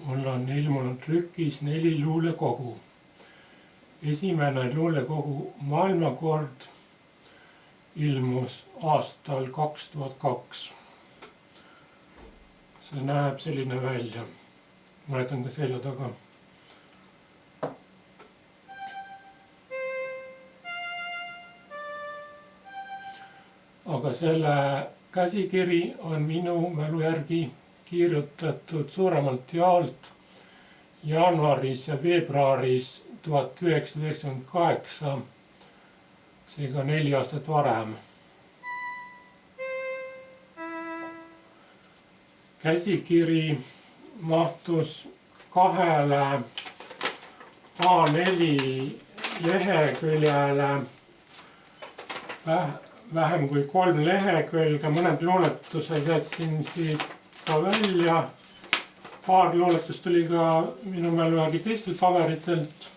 Mul on ilmunud trükis 4 luulekogu. Esimene luulekogu Maailmakord ilmus aastal 2002. See näeb selline välja. Ma jätan ka selja taga. Aga selle käsikiri on minu mälu järgi kirjutatud suuremalt jaolt jaanuaris ja veebruaris 1998, seega 4 aastat varem. Käsikiri mahtus 2 A4 leheküljele, vähem kui 3 lehekülge, mõned luuletused jätsin siit ka välja. Paar luuletust tuli ka minu mälu järgi teistelt paberitelt.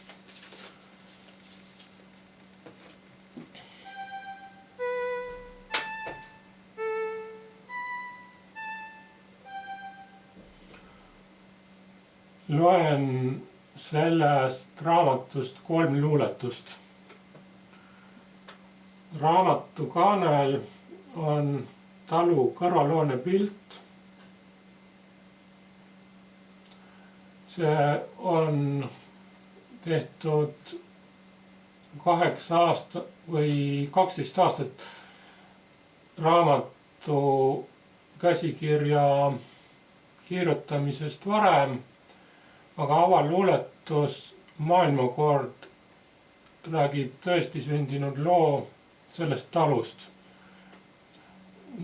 Loen sellest raamatust 3 luuletust. Raamatu kaanel on talu kõrvalhoone pilt. See on tehtud 8 aastat või 12 aastat raamatu käsikirja kirjutamisest varem, aga avaluuletus Maailmakord räägib tõesti sündinud loo sellest talust.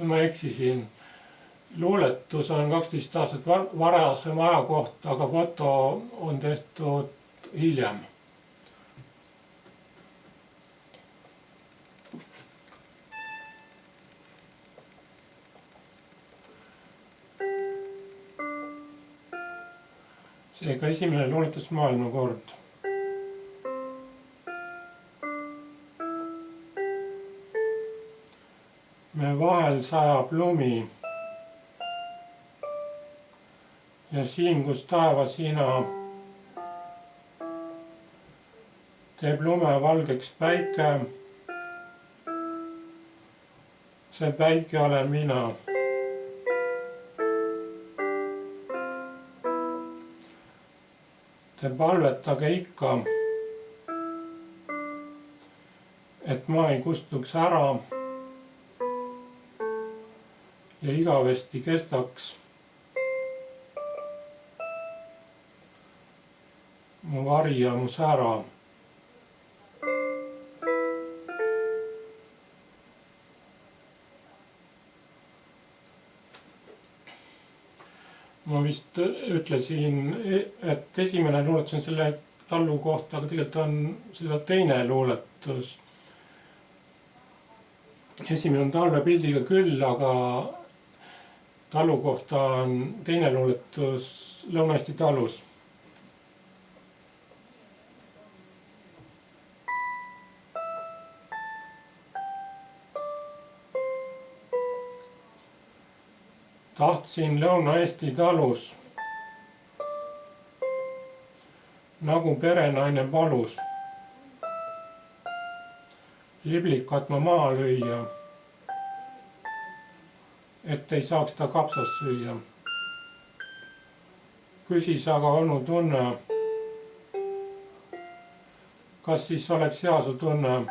Ma eksisin. Luuletus on 12 aastat varasema aja kohta, aga foto on tehtud hiljem. Seega esimene luuletus Maailmakord. Me vahel sajab lumi ja siin, kus taevasina teeb lume valgeks päike, see päike olen mina. Te palvetage ikka, et ma ei kustuks ära ja igavesti kestaks mu vari ja mu sära. Ma vist ütlesin, et esimene luuletus on selle tallu kohta, aga tegelikult on seda teine luuletus. Esimene on talvepildiga küll, aga talu kohta on teine luuletus Lõuna-Eesti talus. Tahtsin Lõuna-Eesti talus, nagu perenaine palus, liblikat ma maha lüüa, et ei saaks ta kapsast süüa. Küsis aga onu tunne, kas siis oleks hea su tunne,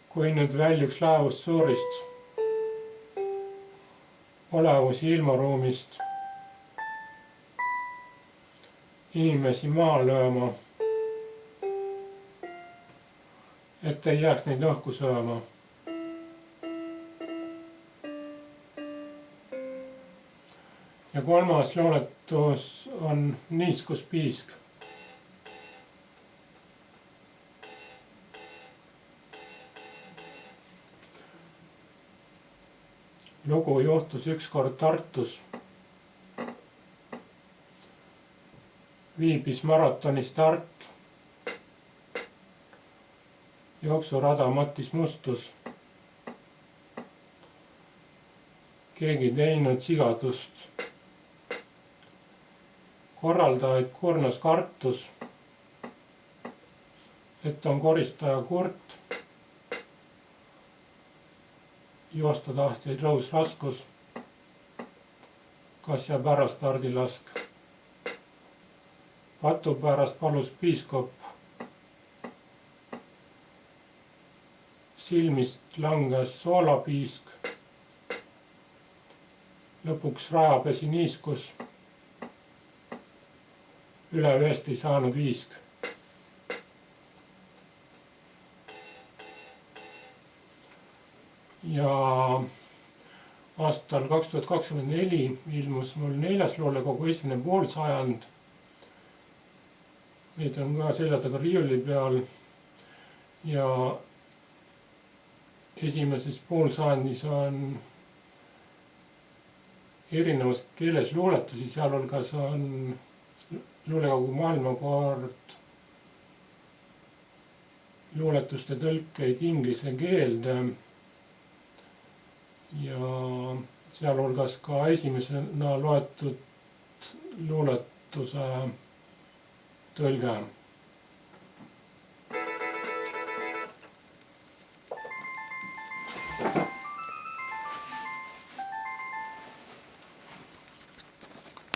kui nüüd väljuks laevust suurist olevusi ilmaruumist, inimesi maal lööma, et ei jääks neid õhku sööma. Ja 3. luuletus on Niiskus piisk. Lugu juhtus ükskord Tartus. Viibis maratoni start. Jooksurada Mattis Mustus. keegi teinud sigadust. korraldajaid koornas kartus, et on koristaja kurt, joosta tahtjaid rõhus raskus, kas jääb ära stardilask. Patu pärast palus piiskop, silmist langes soolapiisk, lõpuks rajapesi niiskus, üle ööst ei saanud viisk. Ja aastal 2024 ilmus mul 4. luulekogu esimene poolsajand. Neid on ka selja taga riiuli peal ja esimeses poolsajandis on erinevas keeles luuletusi, sealhulgas on luulekogu maailmakord luuletuste tõlkeid inglise keelde ja sealhulgas ka esimesena loetud luuletuse tõlge.